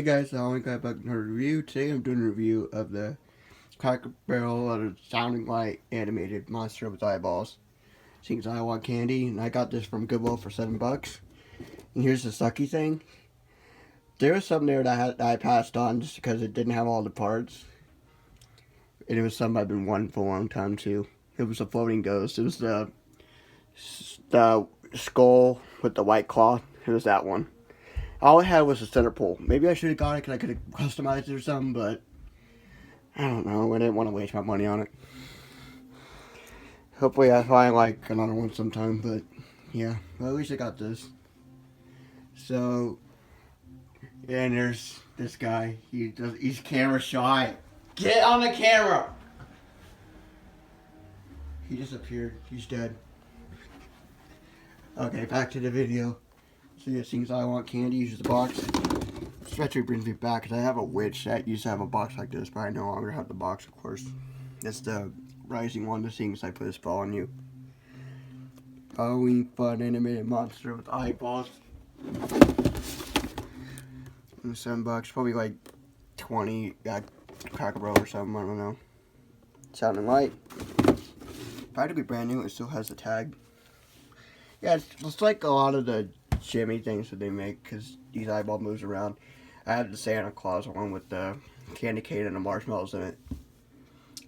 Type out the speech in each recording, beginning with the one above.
Hey guys, I only got back to a review. Today I'm doing a review of the Cracker Barrel Sounding Light animated monster with eyeballs. Seems I want candy, and I got this from Goodwill for $7. And here's the sucky thing. There was some there that I passed on just because it didn't have all the parts. And it was something I've been wanting for a long time too. It was a floating ghost. It was the skull with the white cloth. It was that one. All I had was a center pole. Maybe I should have got it because I could have customized it or something, but I don't know. I didn't want to waste my money on it. Hopefully I find like another one sometime, but yeah. Well, at least I got this. So, and there's this guy. He's camera shy. Get on the camera! He disappeared. He's dead. Okay, back to the video. So yeah, seems I want candy, uses the box. This actually brings me back because I have a witch that used to have a box like this, but I no longer have the box, of course. It's the rising one, the things I put a spell on you. Halloween fun animated monster with eyeballs. And $7, probably like 20 Cracker Barrel or something, I don't know. Sounding Light. Tried to be brand new, it still has the tag. Yeah, it's like a lot of the Jimmy things that they make because these eyeball moves around. I had the Santa Claus one with the candy cane and the marshmallows in it.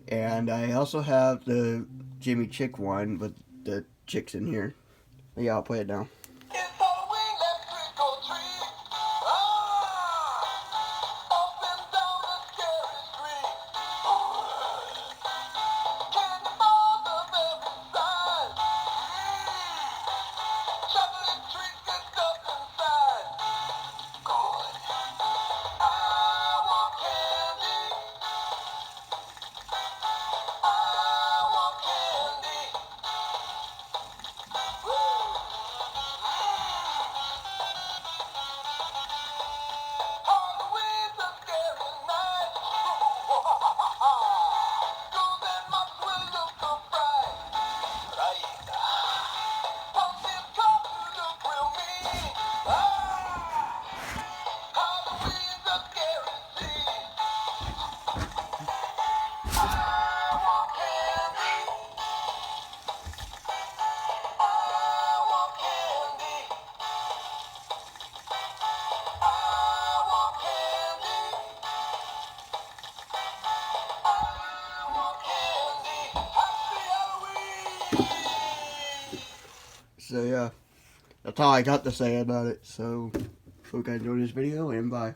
And I also have the Jimmy Chick one with the chicks in here. But yeah, I'll play it now. So yeah, that's all I got to say about it. So hope you guys enjoyed this video, and bye.